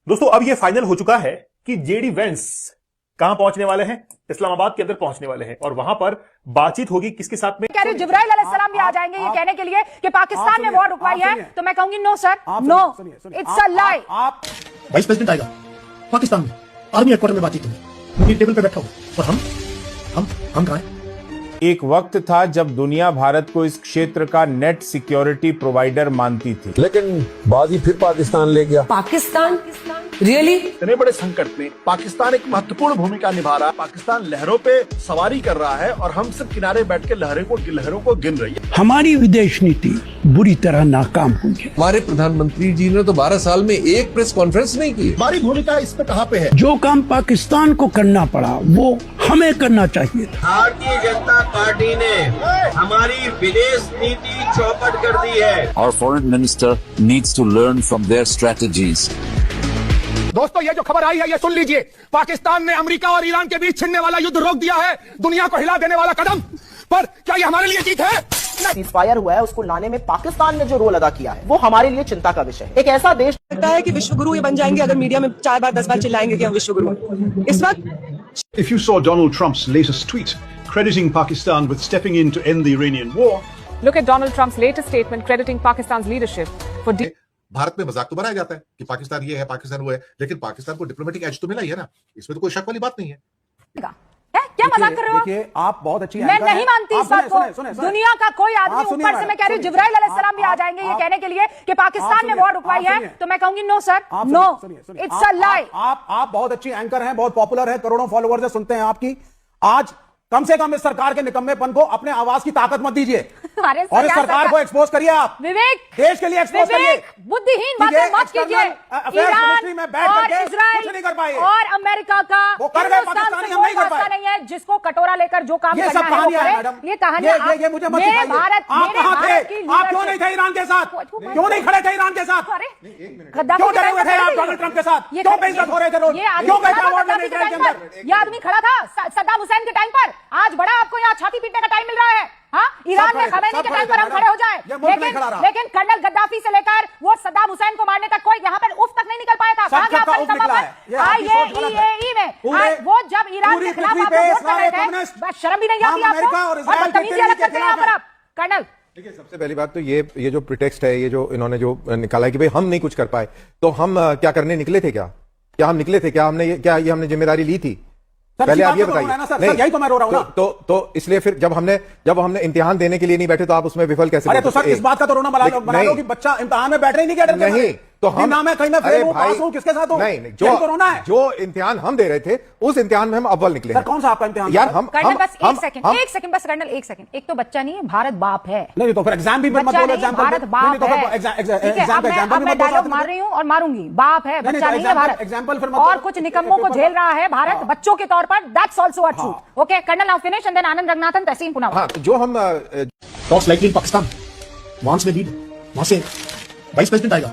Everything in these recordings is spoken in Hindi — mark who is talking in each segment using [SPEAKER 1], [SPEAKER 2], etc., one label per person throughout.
[SPEAKER 1] दोस्तों अब यह फाइनल हो चुका है कि जेडी वेंस कहां पहुंचने वाले हैं। इस्लामाबाद के अंदर पहुंचने वाले हैं और वहां पर बातचीत होगी किसके साथ में।
[SPEAKER 2] कह रही जिब्राइल अलैहिस्सलाम भी आ जाएंगे ये कहने के लिए कि पाकिस्तान ने वॉर रुकवाई है, तो मैं कहूंगी no sir, no, it's a lie.
[SPEAKER 3] Vice president आएगा पाकिस्तान में, आर्मी हेडक्वार्टर में बातचीत होगी, टेबल पे बैठा हो और हम कहां हैं?
[SPEAKER 4] एक वक्त था जब दुनिया भारत को इस क्षेत्र का नेट सिक्योरिटी प्रोवाइडर मानती थी,
[SPEAKER 5] लेकिन बाजी फिर पाकिस्तान ले गया।
[SPEAKER 6] पाकिस्तान रियली
[SPEAKER 7] इतने बड़े संकट में पाकिस्तान एक महत्वपूर्ण भूमिका निभा रहा है। पाकिस्तान लहरों पे सवारी कर रहा है और हम सिर्फ किनारे बैठ के लहरों को गिन रही है।
[SPEAKER 8] हमारी विदेश नीति बुरी तरह नाकाम हुई है।
[SPEAKER 5] हमारे प्रधानमंत्री जी ने तो 12 साल में एक प्रेस कॉन्फ्रेंस नहीं की।
[SPEAKER 7] हमारी भूमिका इस पे कहाँ पे है?
[SPEAKER 8] जो काम पाकिस्तान को करना पड़ा वो हमें करना चाहिए था।
[SPEAKER 9] भारतीय जनता पार्टी ने हमारी विदेश नीति चौपट कर दी है।
[SPEAKER 10] Our foreign minister needs to learn from their strategies.
[SPEAKER 11] दोस्तों ये जो खबर आई है ये सुन लीजिए। पाकिस्तान ने अमेरिका और ईरान के बीच छिड़ने वाला युद्ध रोक दिया है, दुनिया को हिला देने वाला कदम। पर क्या ये हमारे लिए जीत है?
[SPEAKER 12] सीज़फायर हुआ है, उसको लाने में पाकिस्तान ने जो रोल अदा किया है वो हमारे लिए चिंता का विषय है। एक ऐसा देश
[SPEAKER 6] लगता है कि विश्वगुरु ये बन जाएंगे अगर मीडिया में 4 बार 10 बार चिल्लाएंगे कि हम विश्वगुरु हैं। इस वक्त
[SPEAKER 13] If you saw Donald Trump's latest tweet crediting Pakistan with stepping in to end the Iranian war,
[SPEAKER 2] look at Donald Trump's latest statement crediting Pakistan's leadership for
[SPEAKER 14] Bharat में मजाक तो बनाया जाता है कि पाकिस्तान ये है, पाकिस्तान वो है, लेकिन पाकिस्तान को डिप्लोमेटिक एज तो मिला ही है ना, इसमें तो कोई शक वाली बात नहीं है।
[SPEAKER 2] क्या मजाक कर रहे हो?
[SPEAKER 7] देखिए आप बहुत अच्छी
[SPEAKER 2] मैं नहीं मानती इस बात को। दुनिया का कोई आदमी ऊपर से, मैं कह रही हूँ जिब्राइल अलैहिस्सलाम भी आ जाएंगे ये कहने के लिए कि पाकिस्तान ने वॉर रुकवाई है, तो मैं कहूंगी no sir, no, it's a lie.
[SPEAKER 7] आप बहुत अच्छी एंकर हैं, बहुत पॉपुलर है, करोड़ों फॉलोअर्स है, सुनते हैं आपकी। आज कम से कम इस सरकार के निकम्मेपन को अपने आवाज की ताकत मत दीजिए और इस सरकार को एक्सपोज करिए। आप
[SPEAKER 2] विवेक
[SPEAKER 7] देश के लिए एक्सपोज करिए।
[SPEAKER 2] बुद्धिहीन बातें मत कीजिए। ईरान
[SPEAKER 7] में बैठ
[SPEAKER 2] और
[SPEAKER 7] करके
[SPEAKER 2] इजराइल
[SPEAKER 7] कुछ नहीं कर पाए
[SPEAKER 2] और अमेरिका का
[SPEAKER 7] वो कर गए, पाकिस्तानी हम नहीं कर पाए।
[SPEAKER 2] नहीं है जिसको कटोरा लेकर जो काम
[SPEAKER 7] ये
[SPEAKER 2] करना
[SPEAKER 7] सब कहानियां
[SPEAKER 2] है
[SPEAKER 7] हैं
[SPEAKER 2] वो
[SPEAKER 7] मैडम।
[SPEAKER 2] करे। ये कहानियां
[SPEAKER 7] ये मुझे मत सिखाइए। आप कहां थे? आप क्यों नहीं थे ईरान के साथ? क्यों नहीं खड़े थे ईरान के साथ? क्यों डरे हुए थे आप डोनाल्ड ट्रंप के साथ? क्यों बेइज्जत हो रहे थे रोज? क्यों गए थे अवार्ड लेने इजराइल के अंदर?
[SPEAKER 2] ये आदमी खड़ा था सद्दाम हुसैन के टाइम पर। आज बड़ा आपको यहाँ छाती पीटने का टाइम मिल रहा है। हाँ, ईरान में खमेनी के टाइम पर हम खड़े हो जाएं, लेकिन कर्नल गद्दाफी से लेकर वो सद्दाम हुसैन को मारने तक कोई यहाँ पर उफ तक नहीं निकल पाया था। IAEA में वो जब ईरान के खिलाफ आप वोट कर रहे थे, शर्म भी नहीं आती आपको? और बदतमीजी अलग करते हैं यहाँ पर आप कर्नल।
[SPEAKER 15] देखिए सबसे पहली बात तो ये जो प्रिटेक्स्ट है, ये जो इन्होंने जो निकाला है कि भाई हम नहीं कुछ कर पाए, तो हम क्या करने निकले थे? क्या हम निकले थे? क्या हमने जिम्मेदारी ली थी? पहले आप ये बताइए। नहीं,
[SPEAKER 7] यही तो मैं रो रहा हूं ना।
[SPEAKER 15] तो इसलिए फिर जब हमने इम्तिहान देने के लिए नहीं बैठे तो आप उसमें विफल कैसे?
[SPEAKER 7] अरे तो सर इस बात का तो रोना बना लो कि बच्चा इम्तिहान में बैठ नहीं गया।
[SPEAKER 15] नहीं तो हम
[SPEAKER 7] नाम है कहीं मैं फेल हूं, पास हूं, किसके साथ हूं?
[SPEAKER 15] नहीं,
[SPEAKER 7] जो
[SPEAKER 15] इम्तिहान हम दे रहे थे उस इम्तिहान में हम अव्वल निकले।
[SPEAKER 7] सर कौन सा आपका इम्तिहान?
[SPEAKER 2] यार हम बस एक सेकंड बस कर्नल, एक सेकंड। एक तो बच्चा नहीं है, भारत बाप है।
[SPEAKER 7] नहीं तो फिर एग्जाम भी मत बोलो। एग्जाम
[SPEAKER 2] भारत बाप है। मैं डायलॉग मार रही हूँ और मारूंगी। बाप है, बच्चा नहीं है भारत।
[SPEAKER 7] एग्जाम्पल फिर
[SPEAKER 2] और कुछ निकम्मों को झेल रहा है भारत बच्चों के तौर पर। That's also true. Okay colonel, now finish and then Anand Ranganathan, Tehseen Poonawalla.
[SPEAKER 15] हाँ, जो हम
[SPEAKER 3] टॉस लाइकली इन पाकिस्तान, वहां में लीड, वहां से वाइस प्रेसिडेंट आएगा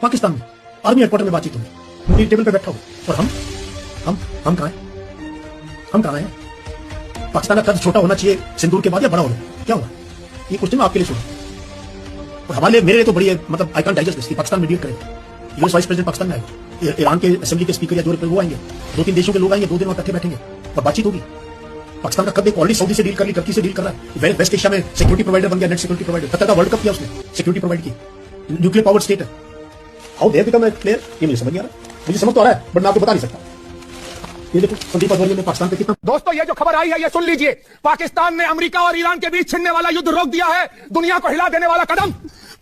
[SPEAKER 3] पाकिस्तान में, आर्मी हेडक्वार्टर में बातचीत होगी, टेबल पे बैठा हो और हम कहां हैं? हम कहां हैं? पाकिस्तान का कद छोटा होना चाहिए सिंदूर के बाद या बड़ा होगा? क्या हुआ? ये क्वेश्चन आपके लिए छोड़ा और हमारे लिए, मेरे लिए तो बड़ी मतलब I can digest this. Pakistan mediate करेगा, यूएस वाइस प्रेसिडेंट पाकिस्तान में आएगा, ईरान के असेंबली के स्पीकर या जो वो आएंगे, 2-3 देशों के लोग आएंगे, 2 दिन वहां इकट्ठे बैठेंगे और बातचीत होगी। पाकिस्तान का कद एक ऑलरेडी सऊदी से डील कर ली, टर्की से डील कर रहा है, वेस्ट एशिया में सिक्योरिटी प्रोवाइडर बन गया, नेट सिक्योरिटी प्रोवाइडर। कतर का वर्ल्ड कप किया उसने, सिक्योरिटी प्रोवाइड की, न्यूक्लियर पावर स्टेट है। How they become a player, ये मुझे समझ नहीं आ रहा। मुझे समझ तो आ रहा है बट मैं आपको बता नहीं सकता। ये देखो संदीप अध्वर्य ने पाकिस्तान पे कितना।
[SPEAKER 11] दोस्तों ये जो खबर आई है ये सुन लीजिए। पाकिस्तान ने अमेरिका और ईरान के बीच छिड़ने वाला युद्ध रोक दिया है, दुनिया को हिला देने वाला कदम।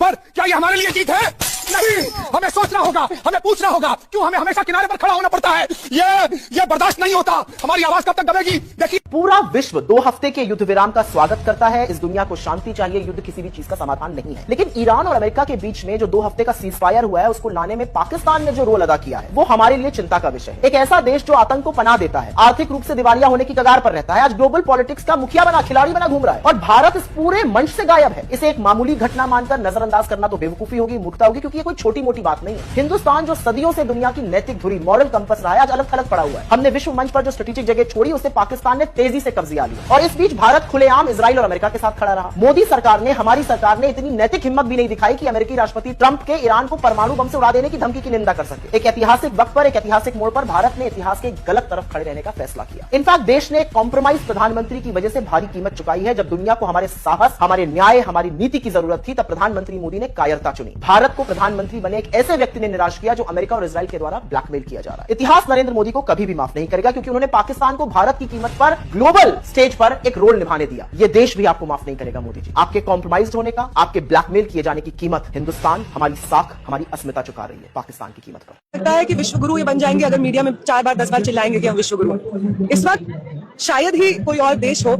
[SPEAKER 11] पर क्या ये हमारे लिए जीत है? नहीं, हमें सोचना होगा, हमें पूछना होगा क्यों हमें हमेशा किनारे पर खड़ा होना पड़ता है। ये बर्दाश्त नहीं होता। हमारी आवाज कब तक दबेगी? देखिए
[SPEAKER 12] पूरा विश्व 2 हफ्ते के युद्ध विराम का स्वागत करता है। इस दुनिया को शांति चाहिए, युद्ध किसी भी चीज का समाधान नहीं है। लेकिन ईरान और अमेरिका के बीच में जो 2 हफ्ते का सीज़फायर हुआ है उसको लाने में पाकिस्तान ने जो रोल अदा किया है वो हमारे लिए चिंता का विषय है। एक ऐसा देश जो आतंक को पनाह देता है, आर्थिक रूप से दिवालिया होने की कगार पर रहता है, आज ग्लोबल पॉलिटिक्स का मुखिया बना, खिलाड़ी बना घूम रहा है और भारत इस पूरे मंच से गायब है। इसे एक मामूली घटना मानकर नजरअंदाज करना तो बेवकूफी होगी, मूर्खता होगी, क्योंकि ये कोई छोटी मोटी बात नहीं है। हिंदुस्तान जो सदियों से दुनिया की नैतिक धुरी, मॉरल कंपस रहा है, आज अलग थलग पड़ा हुआ है। हमने विश्व मंच पर जो स्ट्रेटेजिक जगह छोड़ी, उसे पाकिस्तान ने तेजी से कब्जा लिया और इस बीच भारत खुलेआम इजराइल और अमेरिका के साथ खड़ा रहा। मोदी सरकार ने, हमारी सरकार ने इतनी नैतिक हिम्मत भी नहीं दिखाई कि अमेरिकी राष्ट्रपति ट्रंप के ईरान को परमाणु बम से उड़ा देने की धमकी की निंदा कर सके। एक ऐतिहासिक वक्त पर, एक ऐतिहासिक मोड़ पर भारत ने इतिहास के गलत तरफ खड़े रहने का फैसला किया। इनफैक्ट देश ने एक कॉम्प्रोमाइज प्रधानमंत्री की वजह से भारी कीमत चुकाई है। जब दुनिया को हमारे साहस, हमारे न्याय, हमारी नीति की जरूरत थी, तब प्रधानमंत्री मोदी ने कायरता चुनी। भारत को प्रधानमंत्री बने एक ऐसे व्यक्ति ने निराश किया जो अमेरिका और इजराइल के द्वारा ब्लैकमेल किया जा रहा है। इतिहास नरेंद्र मोदी को कभी भी माफ नहीं करेगा, क्योंकि उन्होंने पाकिस्तान को भारत की कीमत पर ग्लोबल स्टेज पर एक रोल निभाने दिया। यह देश भी आपको माफ नहीं करेगा मोदी जी। आपके कॉम्प्रोमाइज होने का, आपके ब्लैकमेल किए जाने की कीमत हिंदुस्तान, हमारी साख, हमारी अस्मिता चुका रही है पाकिस्तान की कीमत पर।
[SPEAKER 6] लगता है कि विश्व गुरु ये बन जाएंगे अगर मीडिया में 4 बार 10 बार चिल्लाएंगे कि हम विश्व गुरु हैं। इस वक्त शायद ही कोई और देश हो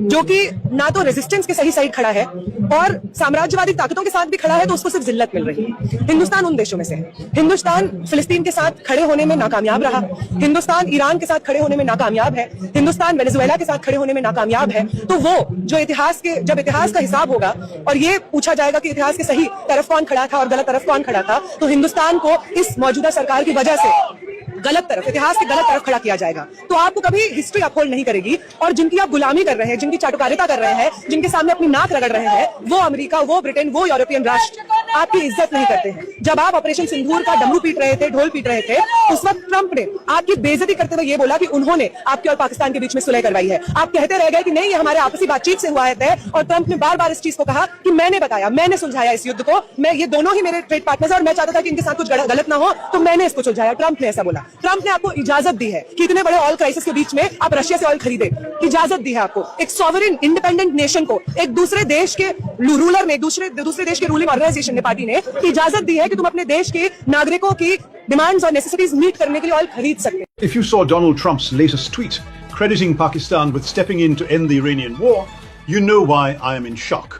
[SPEAKER 6] जो कि ना तो रेजिस्टेंस के सही साइड खड़ा है और साम्राज्यवादी ताकतों के साथ भी खड़ा है, तो उसको सिर्फ जिल्लत मिल रही है। हिंदुस्तान उन देशों में से है। हिंदुस्तान फिलिस्तीन के साथ खड़े होने में नाकामयाब रहा, हिंदुस्तान ईरान के साथ खड़े होने में नाकामयाब है, हिंदुस्तान वेनेजुएला के साथ खड़े होने में नाकामयाब है। तो वो जो जब इतिहास का हिसाब होगा और ये पूछा जाएगा कि इतिहास के सही तरफ कौन खड़ा था और गलत तरफ कौन खड़ा था, तो हिंदुस्तान को इस मौजूदा सरकार की वजह से गलत तरफ, इतिहास के गलत तरफ खड़ा किया जाएगा। तो आपको कभी हिस्ट्री अपहोल्ड नहीं करेगी और जिनकी आप गुलामी कर रहे हैं, जिनकी चाटुकारिता कर रहे हैं, जिनके सामने अपनी नाक रगड़ रहे हैं, वो अमेरिका, वो ब्रिटेन, वो यूरोपियन राष्ट्र आपकी इज्जत नहीं करते हैं। जब आप ऑपरेशन सिंदूर का डमरू पीट रहे थे, ढोल पीट रहे थे, उस वक्त ट्रंप ने आपकी बेइज्जती करते हुए ये बोला कि उन्होंने आपके और पाकिस्तान के बीच में सुलह करवाई है। आप कहते रह गए कि नहीं, ये हमारे आपसी बातचीत से हुआ है, और ट्रंप ने बार बार इस चीज को कहा कि मैंने बताया, मैंने सुलझाया इस युद्ध को, मैं, ये दोनों ही मेरे ट्रेड पार्टनर्स और मैं चाहता था कि इनके साथ कुछ गलत ना हो, तो मैंने इसको सुलझाया। ट्रंप ने ऐसा बोला। ट्रंप ने आपको इजाजत दी है कि इतने बड़े ऑयल क्राइसिस के बीच में आप रशिया से ऑयल खरीदे। इजाजत दी है आपको एक सॉवरेन इंडिपेंडेंट नेशन को, एक दूसरे देश के रूलर ने, दूसरे देश के रूलिंग ऑर्गेनाइजेशन ने, पार्टी ने इजाजत दी है कि तुम अपने देश के नागरिकों की डिमांड्स और नेसेसिटीज मीट करने के लिए ऑयल खरीद सकते।
[SPEAKER 13] If you saw Donald Trump's latest tweet crediting Pakistan with stepping in to end the Iranian war, you know why I am in shock.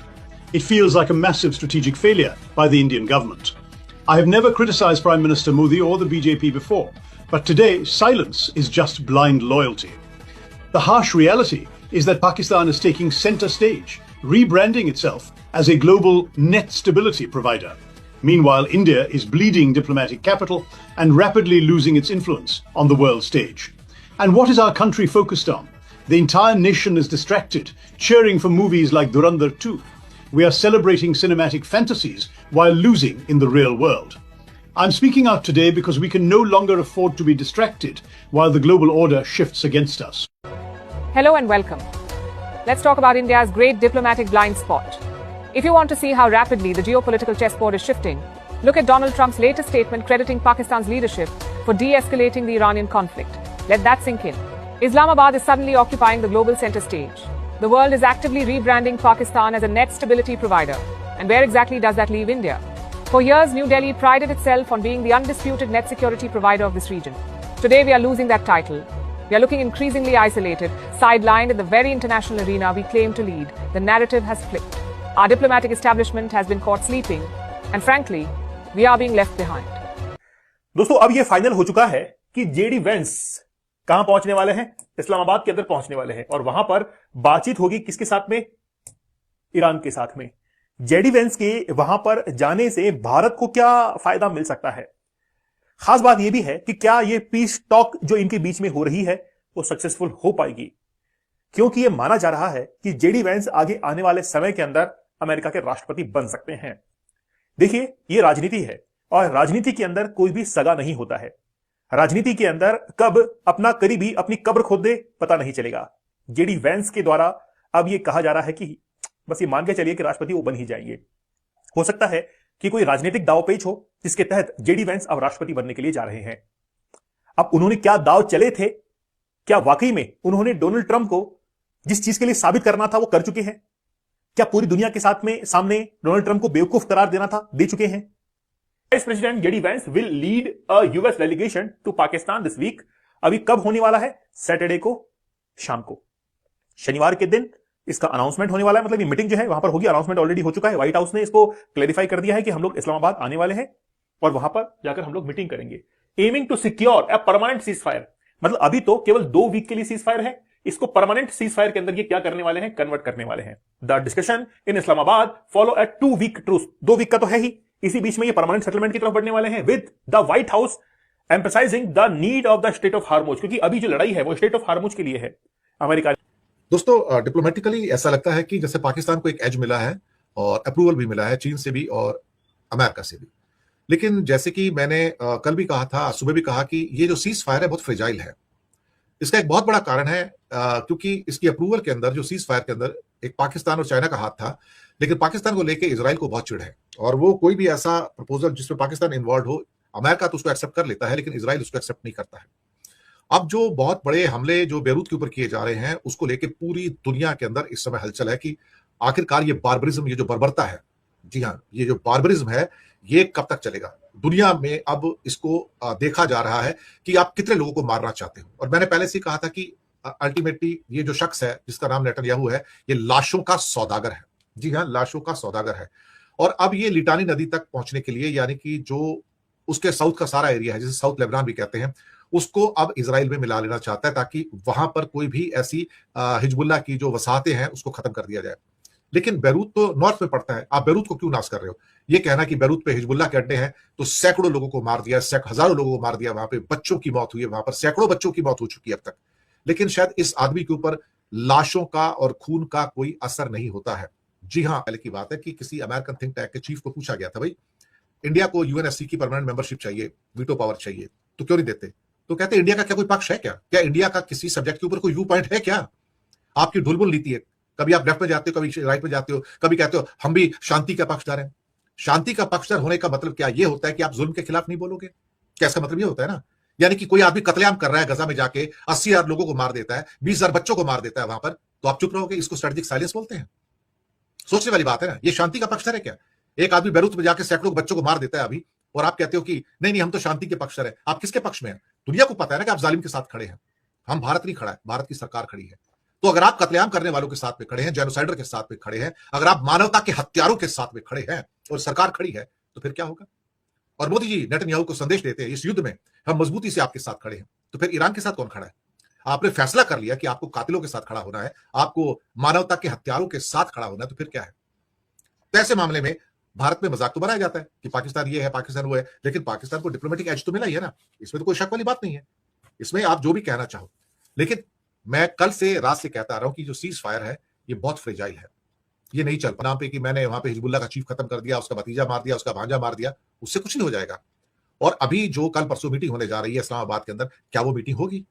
[SPEAKER 13] It feels like a massive strategic failure by the Indian government. I have never criticized Prime Minister Modi or the BJP before, but today silence is just blind loyalty. The harsh reality is that Pakistan is taking center stage, rebranding itself as a global net stability provider. Meanwhile, India is bleeding diplomatic capital and rapidly losing its influence on the world stage. And what is our country focused on? The entire nation is distracted, cheering for movies like Dhurandhar 2. We are celebrating cinematic fantasies while losing in the real world. I'm speaking out today because we can no longer afford to be distracted while the global order shifts against us.
[SPEAKER 16] Hello and welcome. Let's talk about India's great diplomatic blind spot. If you want to see how rapidly the geopolitical chessboard is shifting, look at Donald Trump's latest statement crediting Pakistan's leadership for de-escalating the Iranian conflict. Let that sink in. Islamabad is suddenly occupying the global center stage. The world is actively rebranding Pakistan as a net stability provider. And where exactly does that leave India? For years, New Delhi prided itself on being the undisputed net security provider of this region. Today, we are losing that title. We are looking increasingly isolated, sidelined in the very international arena we claim to lead. The narrative has flipped. Our diplomatic establishment has been caught sleeping, and frankly, we are being left behind.
[SPEAKER 1] दोस्तों, अब यह फाइनल हो चुका है कि जेडी वेंस कहां पहुंचने वाले हैं? इस्लामाबाद के अंदर पहुंचने वाले हैं और वहां पर बातचीत होगी किसके साथ में? ईरान के साथ में। जेडी वेंस के वहां पर जाने से भारत को क्या फायदा मिल सकता है? खास बात यह भी है कि क्या यह पीस टॉक जो इनके बीच में हो रही है वो सक्सेसफुल हो पाएगी, क्योंकि यह माना जा रहा है कि जेडी वेंस आगे आने वाले समय के अंदर अमेरिका के राष्ट्रपति बन सकते हैं। देखिए, यह राजनीति है और राजनीति के अंदर कोई भी सगा नहीं होता है। राजनीति के अंदर कब अपना करीबी अपनी कब्र खोद दे पता नहीं चलेगा। जेडी वेंस के द्वारा अब यह कहा जा रहा है कि बस ये मान के चलिए कि राष्ट्रपति वो बन ही जाएंगे। हो सकता है कि कोई राजनीतिक दांवपेच हो जिसके तहत जेडी वेंस अब राष्ट्रपति बनने के लिए जा रहे हैं। अब उन्होंने क्या दांव चले थे? क्या वाकई में उन्होंने डोनाल्ड ट्रंप को जिस चीज के लिए साबित करना था वो कर चुके हैं? क्या पूरी दुनिया के साथ में सामने डोनाल्ड ट्रंप को बेवकूफ करार देना था, दे चुके हैं? Vice president JD Vance will lead a US delegation to Pakistan this week. अभी कब होने वाला है? सैटरडे को शाम को, शनिवार के दिन इसका अनाउंसमेंट होने वाला है। मतलब ये मीटिंग जो है वहां पर होगी। अनाउंसमेंट ऑलरेडी हो चुका है। व्हाइट हाउस ने इसको क्लैरिफाई कर दिया है कि हम लोग इस्लामाबाद आने वाले हैं और वहां पर जाकर हम लोग मीटिंग करेंगे, aiming to secure a permanent ceasefire. मतलब अभी तो केवल 2 वीक के लिए सीज फायर है, इसको परमानेंट सीज फायर के अंदर ये क्या करने वाले हैं? कन्वर्ट करने वाले हैं। The discussion in Islamabad follow a 2 week truce. 2 week का तो है ही, इसी बीच में ये परमानेंट सेटलमेंट की तरफ बढ़ने वाले हैं with the white house emphasising the need of the state of हार्मोज, क्योंकि अभी जो लड़ाई है वो स्टेट ऑफ हार्मोज के लिए है। अमेरिका
[SPEAKER 14] दोस्तों डिप्लोमेटिकली ऐसा लगता है कि जैसे पाकिस्तान को एक एज मिला है और अप्रूवल भी मिला है चीन से भी और अमेरिका से भी, लेकिन जैसे कि मैंने कल भी कहा था, सुबह भी कहा कि ये जो सीज फायर है बहुत फ्रेजाइल है। इसका एक बहुत बड़ा कारण है क्योंकि इसकी अप्रूवल के अंदर, जो सीज फायर के अंदर एक पाकिस्तान और चाइना का हाथ था, लेकिन पाकिस्तान को लेकर इजराइल को बहुत चिढ़ है और वो कोई भी ऐसा प्रपोजल जिसमें पाकिस्तान इन्वॉल्व हो, अमेरिका तो उसको एक्सेप्ट कर लेता है लेकिन इजराइल उसको एक्सेप्ट नहीं करता है। अब जो बहुत बड़े हमले जो बेरूत के ऊपर किए जा रहे हैं उसको लेकर पूरी दुनिया के अंदर इस समय हलचल है कि आखिरकार ये बार्बरिज्म, ये जो बर्बरता है, जी हाँ, ये जो बार्बरिज्म है ये कब तक चलेगा। दुनिया में अब इसको देखा जा रहा है कि आप कितने लोगों को मारना चाहते हो। और मैंने पहले से कहा था कि अल्टीमेटली ये जो शख्स है जिसका नाम नेतन्याहू है, ये लाशों का सौदागर है। जी हाँ, लाशों का सौदागर है। और अब ये लिटानी नदी तक पहुंचने के लिए, यानी कि जो उसके साउथ का सारा एरिया है जिसे साउथ लेबनान भी कहते हैं, उसको अब इजराइल में मिला लेना चाहता है ताकि वहां पर कोई भी ऐसी हिजबुल्लाह की जो वसाहतें हैं उसको खत्म कर दिया जाए। लेकिन बैरूत तो नॉर्थ में पड़ता है, आप बैरूत को क्यों नाश कर रहे हो? ये कहना कि बैरूत पे हिजबुल्लाह के अड्डे हैं तो सैकड़ों लोगों को मार दिया, हजारों लोगों को मार दिया, वहां पे बच्चों की मौत हुई है, वहां पर सैकड़ों बच्चों की मौत हो चुकी है अब तक। लेकिन शायद इस आदमी के ऊपर लाशों का और खून का कोई असर नहीं होता है। जी हाँ, पहले की बात है कि किसी अमेरिकन थिंक टैंक के चीफ को पूछा गया था, भाई इंडिया को यूएनएससी की परमानेंट मेंबरशिप चाहिए, वीटो पावर चाहिए, तो क्यों नहीं देते? तो कहते इंडिया का क्या कोई पक्ष है क्या इंडिया का किसी सब्जेक्ट के ऊपर कोई व्यू पॉइंट है क्या? आपकी ढुलमुल नीति है, कभी आप लेफ्ट में जाते हो, कभी राइट में जाते हो, कभी कहते हो हम भी शांति का पक्षधर हैं। शांति का पक्षधर होने का मतलब क्या ये होता है कि आप जुल्म के खिलाफ नहीं बोलोगे? क्या इसका मतलब ये होता है ना? यानी कि कोई आदमी कत्लेआम कर रहा है गजा में जाके, 80,000 लोगों को मार देता है, 20,000 बच्चों को मार देता है वहां पर, तो आप चुप रहोगे? इसको स्ट्रेटेजिक साइलेंस बोलते हैं। सोचने वाली बात है ना, ये शांति का पक्षधर है क्या? एक आदमी बैरूत में जाके सैकड़ों बच्चों को मार देता है अभी, और आप कहते हो कि नहीं नहीं हम तो शांति के पक्षधर है। आप किसके पक्ष में हैं? दुनिया को पता है ना कि आप जालिम के साथ खड़े हैं। हम भारत नहीं खड़ा है, भारत की सरकार खड़ी है। तो अगर आप कत्लेआम करने वालों के साथ में खड़े हैं, जेनोसाइडर के साथ में खड़े हैं, अगर आप मानवता के हत्यारों के साथ में खड़े हैं और सरकार खड़ी है, तो फिर क्या होगा? और मोदी जी नेतन्याहू को संदेश देते हैं इस युद्ध में हम मजबूती से आपके साथ खड़े हैं। तो फिर ईरान के साथ कौन खड़ा है? आपने फैसला कर लिया कि आपको कातिलों के साथ खड़ा होना है, आपको मानवता के हत्यारों के साथ खड़ा होना है, तो फिर क्या है? तो ऐसे मामले में भारत में मजाक तो बनाया जाता है कि पाकिस्तान ये है, पाकिस्तान वो है, लेकिन पाकिस्तान को डिप्लोमेटिक एज तो मिला ही है ना, इसमें तो कोई शक वाली बात नहीं है। इसमें आप जो भी कहना चाहो, लेकिन मैं कल से रात से कहता आ रहा हूं कि जो सीज फायर है ये बहुत फ्रेजाइल है। ये नहीं चल नाम पे कि मैंने वहां पे हिजबुल्लाह का चीफ खत्म कर दिया, उसका भतीजा मार दिया, उसका भांजा मार दिया, उससे कुछ नहीं हो जाएगा। और अभी जो कल परसों मीटिंग होने जा रही है इस्लामाबाद के अंदर, क्या वो मीटिंग होगी?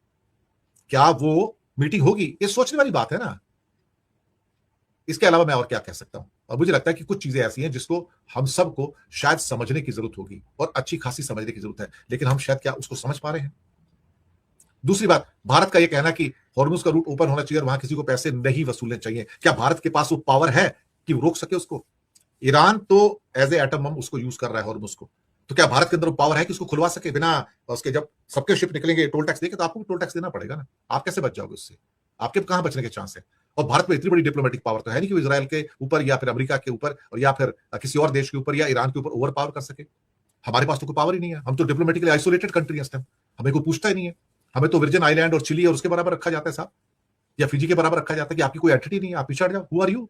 [SPEAKER 14] क्या वो मीटिंग होगी? ये सोचने वाली बात है ना। इसके अलावा मैं और क्या कह सकता हूं? और मुझे लगता है कि कुछ चीजें ऐसी हैं जिसको हम सबको शायद समझने की जरूरत होगी और अच्छी खासी समझने की जरूरत है, लेकिन हम शायद क्या उसको समझ पा रहे हैं? दूसरी बात, भारत का यह कहना कि हॉर्मुज का रूट ओपन होना चाहिए और वहां किसी को पैसे नहीं वसूलने चाहिए, क्या भारत के पास वो पावर है कि वो रोक सके उसको? ईरान तो एज ए एटम बम उसको यूज कर रहा है हॉर्मुज को, तो क्या भारत के अंदर पावर है कि उसको खुलवा सके बिना उसके? जब सबके शिप निकलेंगे टोल टैक्स देके, तो आपको भी टोल टैक्स देना पड़ेगा ना। आप कैसे बच जाओगे उससे? आपके कहां बचने के चांस है? और भारत में इतनी बड़ी डिप्लोमेटिक पावर तो है नहीं कि वो इजराइल के ऊपर या फिर अमेरिका के ऊपर और या फिर किसी और देश के ऊपर या ईरान के ऊपर ओवर पावर कर सके। हमारे पास तो कोई पावर ही नहीं है। हम तो डिप्लोमेटिकली आइसोलेटेड कंट्री है, हमें कोई पूछता ही नहीं है। हमें तो वर्जिन आइलैंड और चिली और उसके बराबर रखा जाता है साहब, या फिजी के बराबर रखा जाता है कि आपकी कोई एंटिटी नहीं है, आप पीछे हट जाओ। Who are you?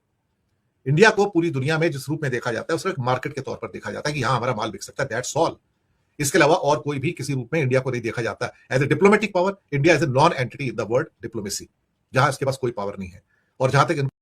[SPEAKER 14] इंडिया को पूरी दुनिया में जिस रूप में देखा जाता है उसको एक मार्केट के तौर पर देखा जाता है कि हाँ हमारा माल बिक सकता है, दैट्स ऑल। इसके अलावा और कोई भी किसी रूप में इंडिया को नहीं देखा जाता as a diplomatic power. India is a non entity in the world diplomacy, जहां इसके पास कोई पावर नहीं है। और जहां तक